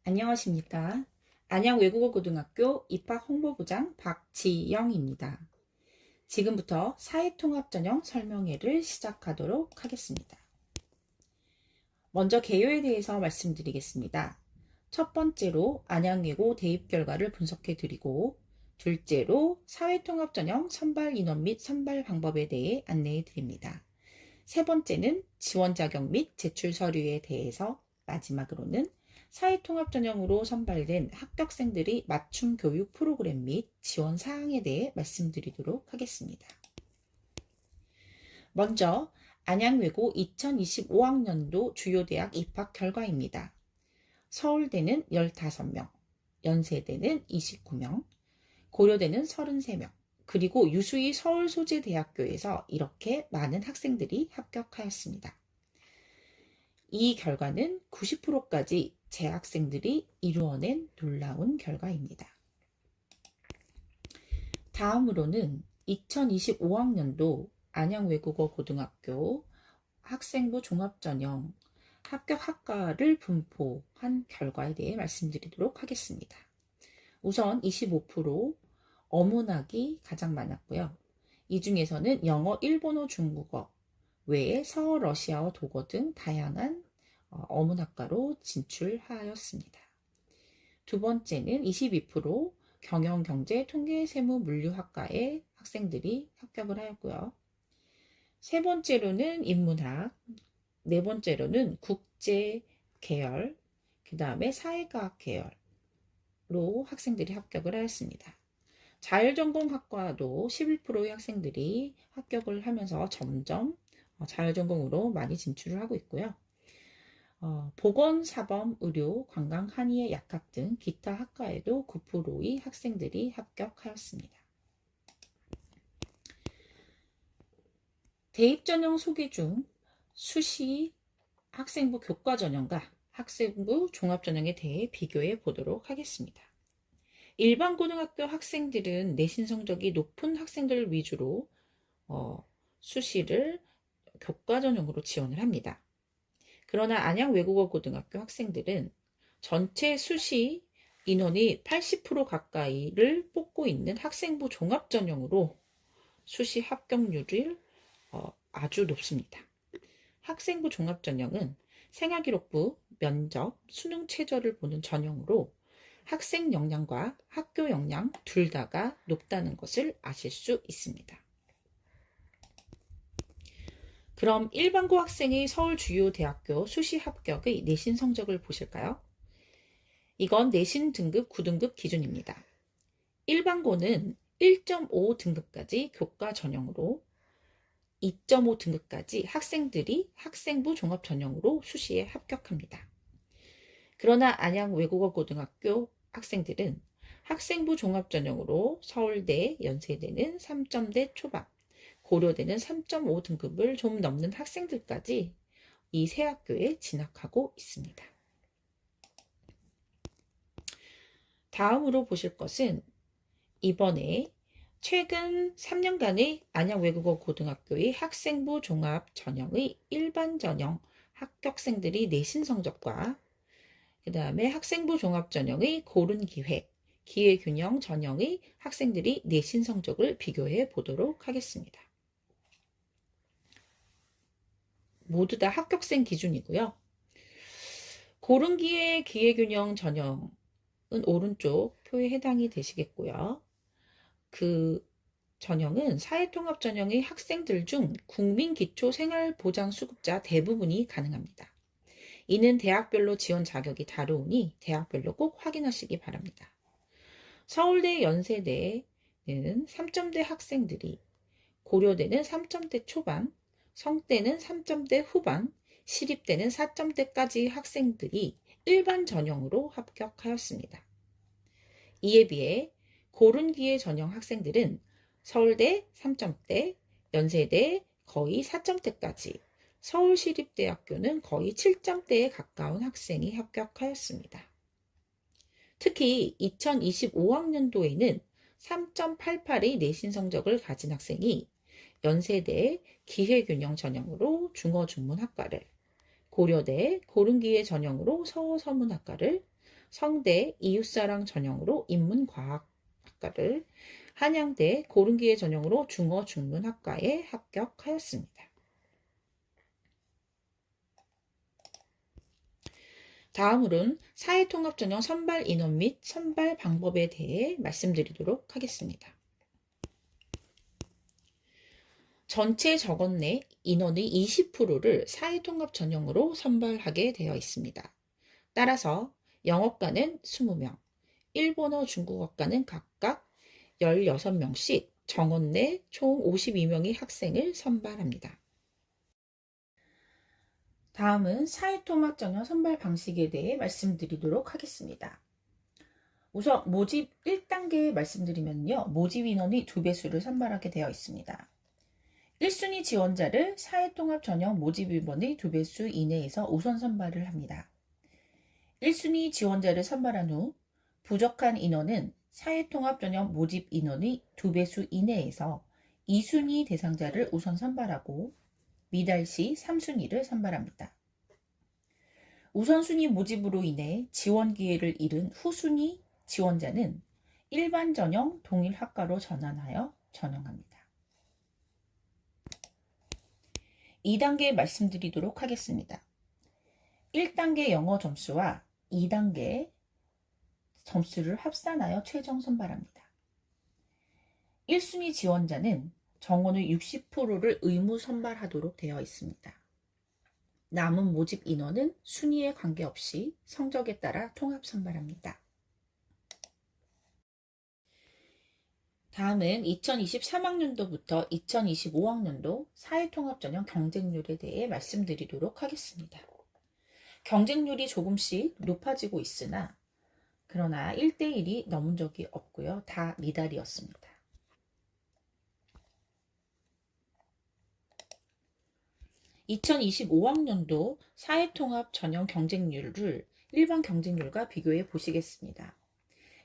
안녕하십니까. 안양외국어고등학교 입학홍보부장 박지영입니다. 지금부터 사회통합전형 설명회를 시작하도록 하겠습니다. 먼저 개요에 대해서 말씀드리겠습니다. 첫 번째로 안양외고 대입 결과를 분석해 드리고, 둘째로 사회통합전형 선발 인원 및 선발 방법에 대해 안내해 드립니다. 세 번째는 지원 자격 및 제출 서류에 대해서, 마지막으로는 사회통합전형으로 선발된 합격생들의 맞춤 교육 프로그램 및 지원 사항에 대해 말씀드리도록 하겠습니다. 먼저 안양외고 2025학년도 주요 대학 입학 결과입니다. 서울대는 15명, 연세대는 29명, 고려대는 33명, 그리고 유수히 서울 소재 대학교에서 이렇게 많은 학생들이 합격하였습니다. 이 결과는 90%까지 재학생들이 이루어낸 놀라운 결과입니다. 다음으로는 2025학년도 안양외국어고등학교 학생부 종합전형 합격 학과를 분포한 결과에 대해 말씀드리도록 하겠습니다. 우선 25% 어문학이 가장 많았고요. 이 중에서는 영어, 일본어, 중국어 외에 서어, 러시아어, 독어 등 다양한 어문학과로 진출하였습니다. 두 번째는 22% 경영, 경제, 통계, 세무, 물류학과의 학생들이 합격을 하였고요. 세 번째로는 인문학, 네 번째로는 국제 계열, 그 다음에 사회과학 계열로 학생들이 합격을 하였습니다. 자율전공학과도 11%의 학생들이 합격을 하면서 점점 자율전공으로 많이 진출을 하고 있고요. 보건, 사범, 의료, 관광, 한의의 약학 등 기타 학과에도 9%의 학생들이 합격하였습니다. 대입전형 소개 중 수시 학생부 교과전형과 학생부 종합전형에 대해 비교해 보도록 하겠습니다. 일반 고등학교 학생들은 내신 성적이 높은 학생들 위주로 수시를 교과전형으로 지원을 합니다. 그러나 안양외국어고등학교 학생들은 전체 수시 인원이 80% 가까이를 뽑고 있는 학생부 종합전형으로 수시 합격률이 아주 높습니다. 학생부 종합전형은 생활기록부, 면접, 수능 최저를 보는 전형으로 학생 역량과 학교 역량 둘 다가 높다는 것을 아실 수 있습니다. 그럼 일반고 학생의 서울 주요 대학교 수시 합격의 내신 성적을 보실까요? 이건 내신 등급 9등급 기준입니다. 일반고는 1.5 등급까지 교과 전형으로, 2.5 등급까지 학생들이 학생부 종합 전형으로 수시에 합격합니다. 그러나 안양외국어고등학교 학생들은 학생부 종합 전형으로 서울대, 연세대는 3점대 초반, 고려대는 3.5 등급을 좀 넘는 학생들까지 이 세 학교에 진학하고 있습니다. 다음으로 보실 것은 이번에 최근 3년간의 안양외국어고등학교의 학생부 종합 전형의 일반 전형 합격생들이 내신 성적과 그 다음에 학생부 종합 전형의 고른 기회, 기회균형 전형의 학생들이 내신 성적을 비교해 보도록 하겠습니다. 모두 다 합격생 기준이고요. 고른 기회, 기회균형 전형은 오른쪽 표에 해당이 되시겠고요. 그 전형은 사회통합 전형의 학생들 중 국민기초생활보장수급자 대부분이 가능합니다. 이는 대학별로 지원 자격이 다르오니 대학별로 꼭 확인하시기 바랍니다. 서울대, 연세대는 3점대 학생들이, 고려대는 3점대 초반, 성대는 3점대 후반, 시립대는 4점대까지 학생들이 일반 전형으로 합격하였습니다. 이에 비해 고른 기회 전형 학생들은 서울대 3점대, 연세대 거의 4점대까지, 서울시립대학교는 거의 7점대에 가까운 학생이 합격하였습니다. 특히 2025학년도에는 3.88의 내신 성적을 가진 학생이 연세대 기회균형 전형으로 중어중문학과를, 고려대 고른기회 전형으로 서서문학과를, 성대 이웃사랑 전형으로 인문과학학과를, 한양대 고른기회 전형으로 중어중문학과에 합격하였습니다. 다음으로는 사회통합전형 선발 인원 및 선발 방법에 대해 말씀드리도록 하겠습니다. 전체 정원 내 인원의 20%를 사회통합 전형으로 선발하게 되어 있습니다. 따라서 영어과는 20명, 일본어, 중국어과는 각각 16명씩 정원 내 총 52명의 학생을 선발합니다. 다음은 사회통합 전형 선발 방식에 대해 말씀드리도록 하겠습니다. 우선 모집 1단계 말씀드리면요. 모집 인원이 2배수를 선발하게 되어 있습니다. 1순위 지원자를 사회통합 전형 모집 인원의 2배수 이내에서 우선 선발을 합니다. 1순위 지원자를 선발한 후 부족한 인원은 사회통합 전형 모집 인원의 2배수 이내에서 2순위 대상자를 우선 선발하고 미달시 3순위를 선발합니다. 우선순위 모집으로 인해 지원 기회를 잃은 후순위 지원자는 일반 전형 동일 학과로 전환하여 전형합니다. 2단계 말씀드리도록 하겠습니다. 1단계 영어 점수와 2단계 점수를 합산하여 최종 선발합니다. 1순위 지원자는 정원의 60%를 의무 선발하도록 되어 있습니다. 남은 모집 인원은 순위에 관계없이 성적에 따라 통합 선발합니다. 다음은 2023학년도부터 2025학년도 사회통합전형 경쟁률에 대해 말씀드리도록 하겠습니다. 경쟁률이 조금씩 높아지고 있으나 그러나 1대1이 넘은 적이 없고요. 다 미달이었습니다. 2025학년도 사회통합 전형 경쟁률을 일반 경쟁률과 비교해 보시겠습니다.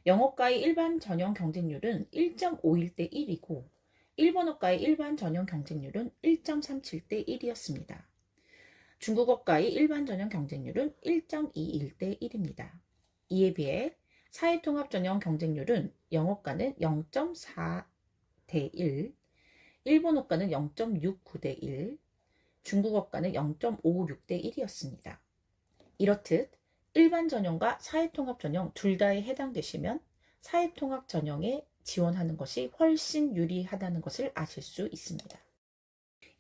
영어과의 일반 전형 경쟁률은 1.51대 1이고 일본어과의 일반 전형 경쟁률은 1.37대 1이었습니다. 중국어과의 일반 전형 경쟁률은 1.21대 1입니다. 이에 비해 사회통합 전형 경쟁률은 영어과는 0.4대 1, 일본어과는 0.69대 1, 중국어과는 0.56대 1이었습니다. 이렇듯 일반 전형과 사회통합 전형 둘 다에 해당되시면 사회통합 전형에 지원하는 것이 훨씬 유리하다는 것을 아실 수 있습니다.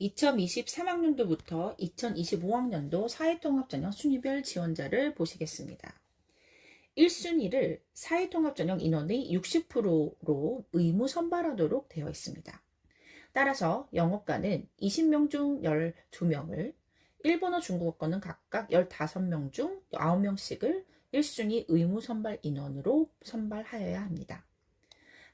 2023학년도부터 2025학년도 사회통합 전형 순위별 지원자를 보시겠습니다. 1순위를 사회통합 전형 인원의 60%로 의무 선발하도록 되어 있습니다. 따라서 영어과는 20명 중 12명을, 일본어, 중국어과는 각각 15명 중 9명씩을 1순위 의무 선발 인원으로 선발하여야 합니다.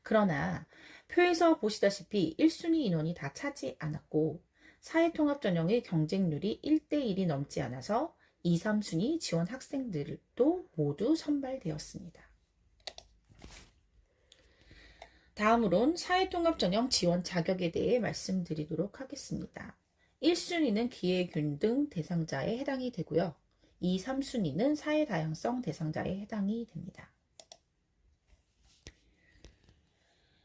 그러나 표에서 보시다시피 1순위 인원이 다 차지 않았고 사회통합 전형의 경쟁률이 1대1이 넘지 않아서 2, 3순위 지원 학생들도 모두 선발되었습니다. 다음으론 사회통합 전형 지원 자격에 대해 말씀드리도록 하겠습니다. 1순위는 기회균등 대상자에 해당이 되고요. 2, 3순위는 사회다양성 대상자에 해당이 됩니다.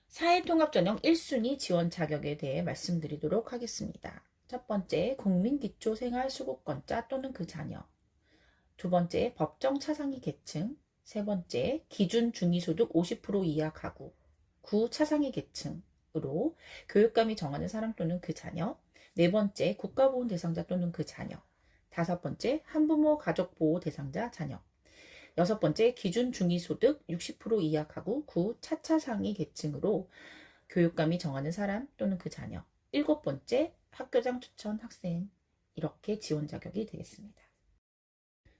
사회통합 전형 1순위 지원 자격에 대해 말씀드리도록 하겠습니다. 첫 번째, 국민기초생활수급권자 또는 그 자녀. 두 번째, 법정 차상위 계층. 세 번째, 기준 중위소득 50% 이하 가구. 구 차상위 계층으로 교육감이 정하는 사람 또는 그 자녀. 네 번째, 국가보훈 대상자 또는 그 자녀. 다섯 번째, 한부모 가족보호 대상자 자녀. 여섯 번째, 기준 중위소득 60% 이하 가구. 구 차차상위 계층으로 교육감이 정하는 사람 또는 그 자녀. 일곱 번째, 학교장 추천 학생. 이렇게 지원 자격이 되겠습니다.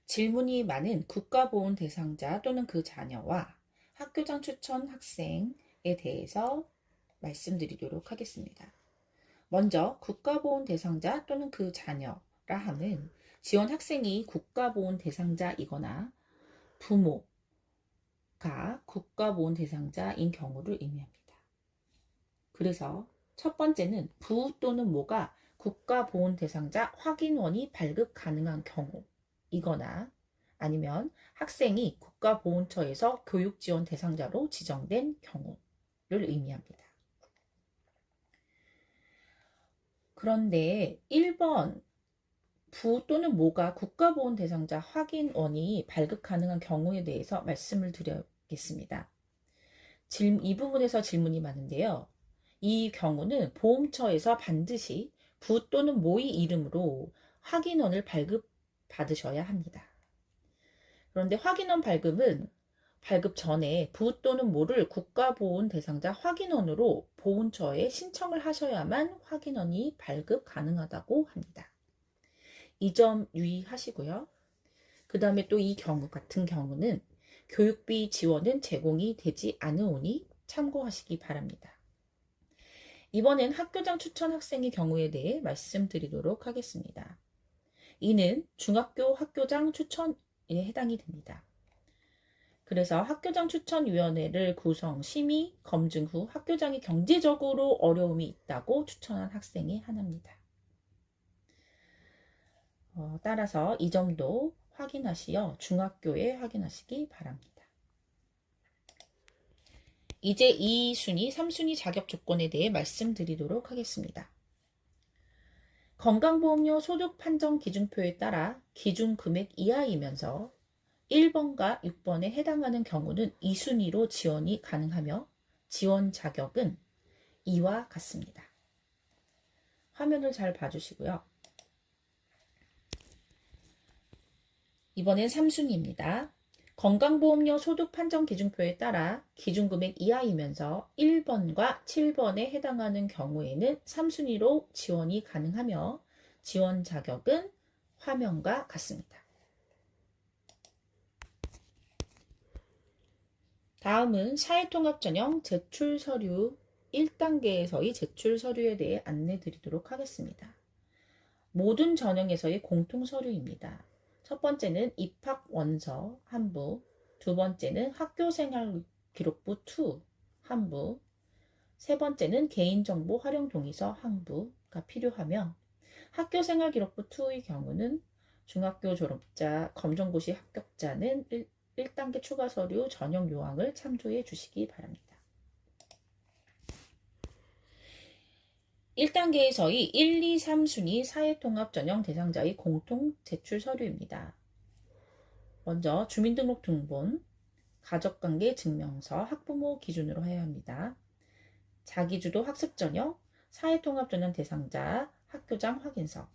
질문이 많은 국가보훈 대상자 또는 그 자녀와 학교장 추천 학생에 대해서 말씀드리도록 하겠습니다. 먼저 국가보훈 대상자 또는 그 자녀라 함은 지원 학생이 국가보훈 대상자이거나 부모가 국가보훈 대상자인 경우를 의미합니다. 그래서 첫 번째는 부 또는 모가 국가보훈 대상자 확인원이 발급 가능한 경우이거나 아니면 학생이 국가보훈처에서 교육지원 대상자로 지정된 경우를 의미합니다. 그런데 1번 부 또는 모가 국가보훈 대상자 확인원이 발급 가능한 경우에 대해서 말씀을 드리겠습니다. 이 부분에서 질문이 많은데요. 이 경우는 보험처에서 반드시 부 또는 모의 이름으로 확인원을 발급받으셔야 합니다. 그런데 확인원 발급은 발급 전에 부 또는 모를 국가보훈 대상자 확인원으로 보훈처에 신청을 하셔야만 확인원이 발급 가능하다고 합니다. 이 점 유의하시고요. 그 다음에 또 이 경우 같은 경우는 교육비 지원은 제공이 되지 않으오니 참고하시기 바랍니다. 이번엔 학교장 추천 학생의 경우에 대해 말씀드리도록 하겠습니다. 이는 중학교 학교장 추천에 해당이 됩니다. 그래서 학교장 추천위원회를 구성, 심의, 검증 후 학교장이 경제적으로 어려움이 있다고 추천한 학생이 하나입니다. 따라서 이 점도 확인하시어 중학교에 확인하시기 바랍니다. 이제 2순위, 3순위 자격 조건에 대해 말씀드리도록 하겠습니다. 건강보험료 소득 판정 기준표에 따라 기준 금액 이하이면서 1번과 6번에 해당하는 경우는 2순위로 지원이 가능하며 지원 자격은 이와 같습니다. 화면을 잘 봐주시고요. 이번엔 3순위입니다. 건강보험료 소득 판정 기준표에 따라 기준금액 이하이면서 1번과 7번에 해당하는 경우에는 3순위로 지원이 가능하며 지원 자격은 화면과 같습니다. 다음은 사회통합전형 제출서류 1단계에서의 제출서류에 대해 안내드리도록 하겠습니다. 모든 전형에서의 공통서류입니다. 첫 번째는 입학원서 한부, 두 번째는 학교생활기록부 2 한부, 세 번째는 개인정보 활용 동의서 한부가 필요하며 학교생활기록부 2의 경우는 중학교 졸업자, 검정고시 합격자는 1단계 추가 서류 전형 요항을 참조해 주시기 바랍니다. 1단계에서의 1, 2, 3순위 사회통합전형 대상자의 공통 제출 서류입니다. 먼저 주민등록 등본, 가족관계 증명서, 학부모 기준으로 해야 합니다. 자기주도 학습전형, 사회통합전형 대상자 학교장 확인서,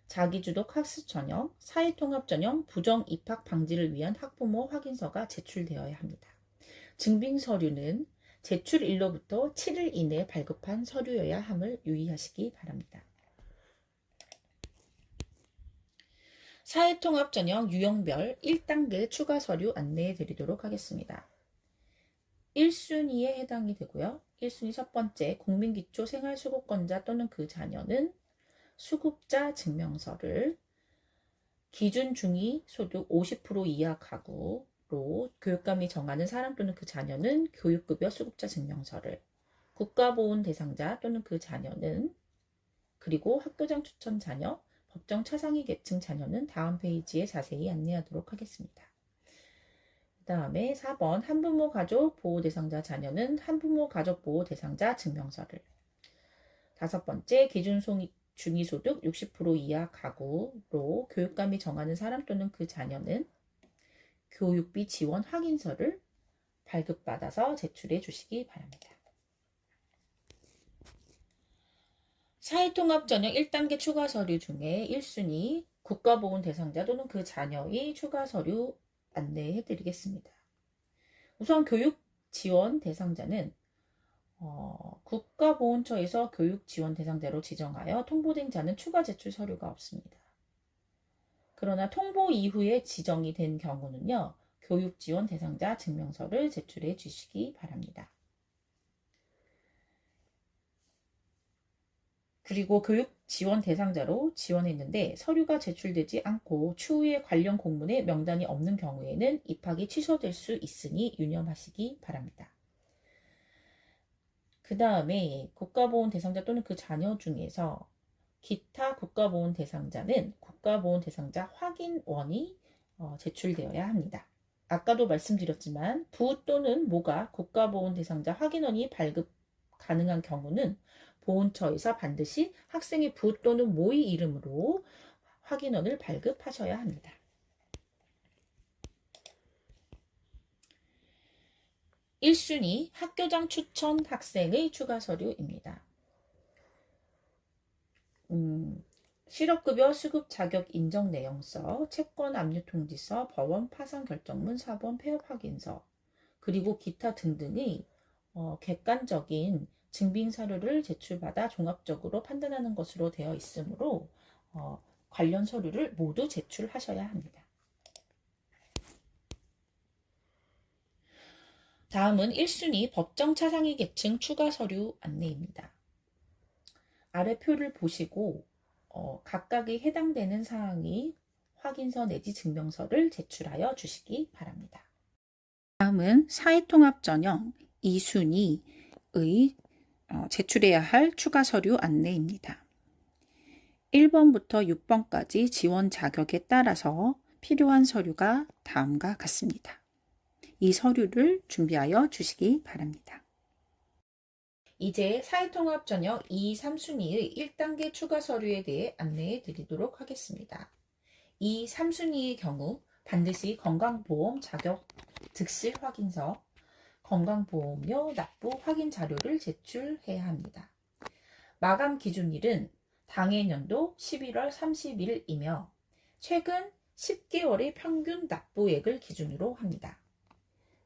자기주도 학습전형, 사회통합전형 부정입학 방지를 위한 학부모 확인서가 제출되어야 합니다. 증빙서류는 제출일로부터 7일 이내에 발급한 서류여야 함을 유의하시기 바랍니다. 사회통합전형 유형별 1단계 추가 서류 안내해 드리도록 하겠습니다. 1순위에 해당이 되고요. 1순위 첫 번째, 국민기초 생활수급권자 또는 그 자녀는 수급자 증명서를 기준 중위 소득 50% 이하 가구로 교육감이 정하는 사람 또는 그 자녀는 교육급여 수급자 증명서를, 국가보훈 대상자 또는 그 자녀는, 그리고 학교장 추천 자녀, 법정 차상위 계층 자녀는 다음 페이지에 자세히 안내하도록 하겠습니다. 그 다음에 4번 한부모 가족 보호 대상자 자녀는 한부모 가족 보호 대상자 증명서를, 다섯 번째 기준 중위소득 60% 이하 가구로 교육감이 정하는 사람 또는 그 자녀는 교육비 지원 확인서를 발급받아서 제출해 주시기 바랍니다. 사회통합전형 1단계 추가 서류 중에 1순위 국가보훈 대상자 또는 그 자녀의 추가 서류 안내해 드리겠습니다. 우선 교육지원 대상자는 국가보훈처에서 교육지원 대상자로 지정하여 통보된 자는 추가 제출 서류가 없습니다. 그러나 통보 이후에 지정이 된 경우는요, 교육지원 대상자 증명서를 제출해 주시기 바랍니다. 그리고 교육지원 대상자로 지원했는데 서류가 제출되지 않고 추후에 관련 공문에 명단이 없는 경우에는 입학이 취소될 수 있으니 유념하시기 바랍니다. 그 다음에 국가보훈 대상자 또는 그 자녀 중에서 기타 국가보훈 대상자는 국가보훈 대상자 확인원이 제출되어야 합니다. 아까도 말씀드렸지만 부 또는 모가 국가보훈 대상자 확인원이 발급 가능한 경우는 보훈처에서 반드시 학생의 부 또는 모의 이름으로 확인원을 발급하셔야 합니다. 1순위 학교장 추천 학생의 추가 서류입니다. 실업급여 수급 자격 인정 내용서, 채권 압류 통지서, 법원 파산 결정문, 사본 폐업 확인서, 그리고 기타 등등의 객관적인 증빙 사료를 제출받아 종합적으로 판단하는 것으로 되어 있으므로 관련 서류를 모두 제출하셔야 합니다. 다음은 1순위 법정 차상위 계층 추가 서류 안내입니다. 아래 표를 보시고 각각의 해당되는 사항이 확인서 내지 증명서를 제출하여 주시기 바랍니다. 다음은 사회통합 전형 2순위의 제출해야 할 추가 서류 안내입니다. 1번부터 6번까지 지원 자격에 따라서 필요한 서류가 다음과 같습니다. 이 서류를 준비하여 주시기 바랍니다. 이제 사회통합 전형 2, 3순위의 1단계 추가 서류에 대해 안내해 드리도록 하겠습니다. 2, 3순위의 경우 반드시 건강보험 자격 득실 확인서, 건강보험료 납부 확인 자료를 제출해야 합니다. 마감 기준일은 당해년도 11월 30일이며 최근 10개월의 평균 납부액을 기준으로 합니다.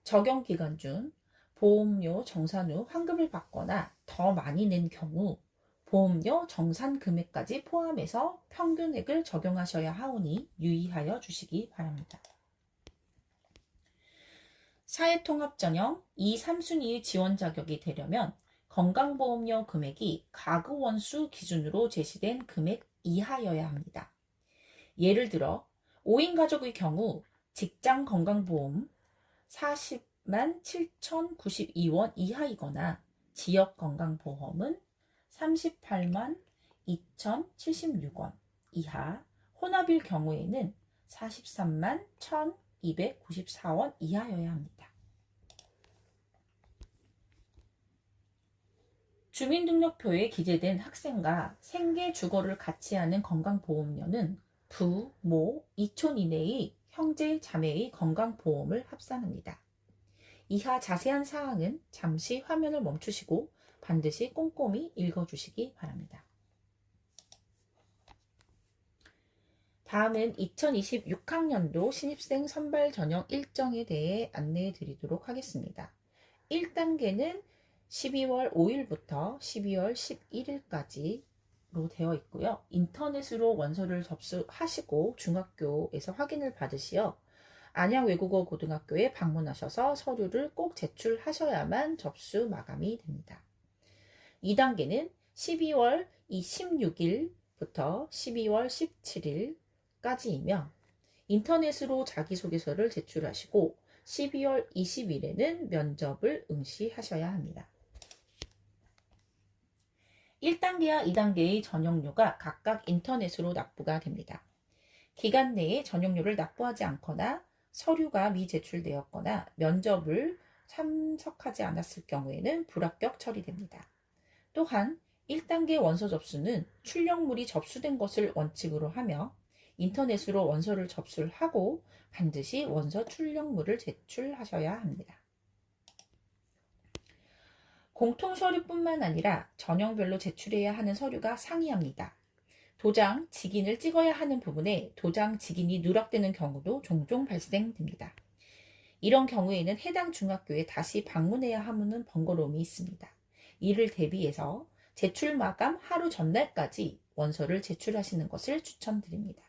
적용기간 중 보험료 정산 후 환급을 받거나 더 많이 낸 경우 보험료 정산 금액까지 포함해서 평균액을 적용하셔야 하오니 유의하여 주시기 바랍니다. 사회통합 전형 2, 3순위의 지원 자격이 되려면 건강보험료 금액이 가구 원수 기준으로 제시된 금액 이하여야 합니다. 예를 들어 5인 가족의 경우 직장 건강보험 40만 7,092원 이하이거나 지역 건강보험은 38만 2,076원 이하, 혼합일 경우에는 43만 1,294원 이하여야 합니다. 주민등록표에 기재된 학생과 생계 주거를 같이 하는 건강보험료는 부, 모, 이촌 이내의 형제, 자매의 건강보험을 합산합니다. 이하 자세한 사항은 잠시 화면을 멈추시고 반드시 꼼꼼히 읽어주시기 바랍니다. 다음은 2026학년도 신입생 선발 전형 일정에 대해 안내해 드리도록 하겠습니다. 1단계는 12월 5일부터 12월 11일까지로 되어 있고요. 인터넷으로 원서를 접수하시고 중학교에서 확인을 받으시어 안양외국어 고등학교에 방문하셔서 서류를 꼭 제출하셔야만 접수 마감이 됩니다. 2단계는 12월 16일부터 12월 17일까지이며 인터넷으로 자기소개서를 제출하시고 12월 20일에는 면접을 응시하셔야 합니다. 1단계와 2단계의 전용료가 각각 인터넷으로 납부가 됩니다. 기간 내에 전용료를 납부하지 않거나 서류가 미제출되었거나 면접을 참석하지 않았을 경우에는 불합격 처리됩니다. 또한 1단계 원서 접수는 출력물이 접수된 것을 원칙으로 하며 인터넷으로 원서를 접수를 하고 반드시 원서 출력물을 제출하셔야 합니다. 공통서류뿐만 아니라 전형별로 제출해야 하는 서류가 상이합니다. 도장, 직인을 찍어야 하는 부분에 도장, 직인이 누락되는 경우도 종종 발생됩니다. 이런 경우에는 해당 중학교에 다시 방문해야 하는 번거로움이 있습니다. 이를 대비해서 제출 마감 하루 전날까지 원서를 제출하시는 것을 추천드립니다.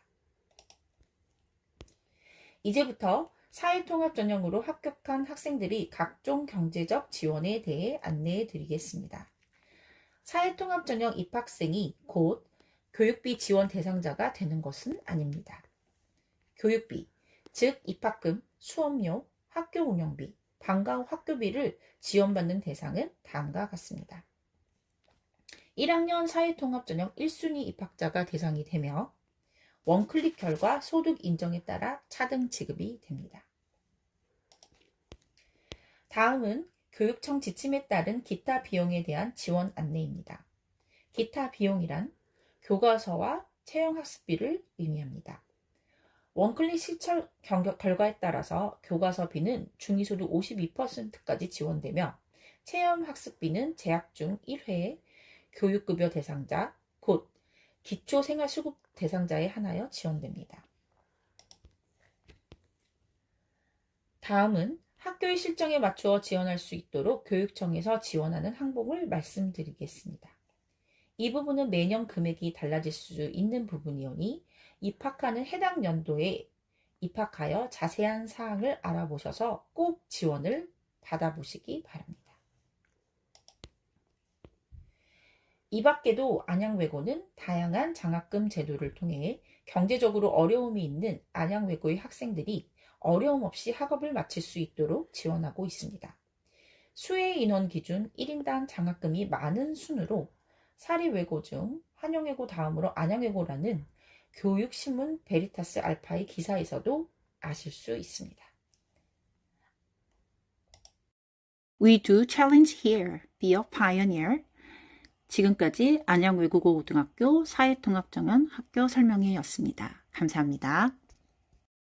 이제부터 사회통합 전형으로 합격한 학생들이 각종 경제적 지원에 대해 안내해 드리겠습니다. 사회통합 전형 입학생이 곧 교육비 지원 대상자가 되는 것은 아닙니다. 교육비, 즉 입학금, 수업료, 학교 운영비, 방과 후 학교비를 지원받는 대상은 다음과 같습니다. 1학년 사회통합전형 1순위 입학자가 대상이 되며 원클릭 결과 소득 인정에 따라 차등 지급이 됩니다. 다음은 교육청 지침에 따른 기타 비용에 대한 지원 안내입니다. 기타 비용이란 교과서와 체험학습비를 의미합니다. 원클릭 실천 결과에 따라서 교과서비는 중위소득 52%까지 지원되며 체험학습비는 재학 중 1회 교육급여 대상자, 곧 기초생활수급 대상자에 한하여 지원됩니다. 다음은 학교의 실정에 맞추어 지원할 수 있도록 교육청에서 지원하는 항목을 말씀드리겠습니다. 이 부분은 매년 금액이 달라질 수 있는 부분이오니 입학하는 해당 연도에 입학하여 자세한 사항을 알아보셔서 꼭 지원을 받아보시기 바랍니다. 이 밖에도 안양외고는 다양한 장학금 제도를 통해 경제적으로 어려움이 있는 안양외고의 학생들이 어려움 없이 학업을 마칠 수 있도록 지원하고 있습니다. 수혜 인원 기준 1인당 장학금이 많은 순으로 사립외고 중 한영외고 다음으로 안양외고라는 교육신문 베리타스 알파의 기사에서도 아실 수 있습니다. We do challenge here. Be a pioneer. 지금까지 안양외국어고등학교 사회통합정연 학교 설명회였습니다. 감사합니다.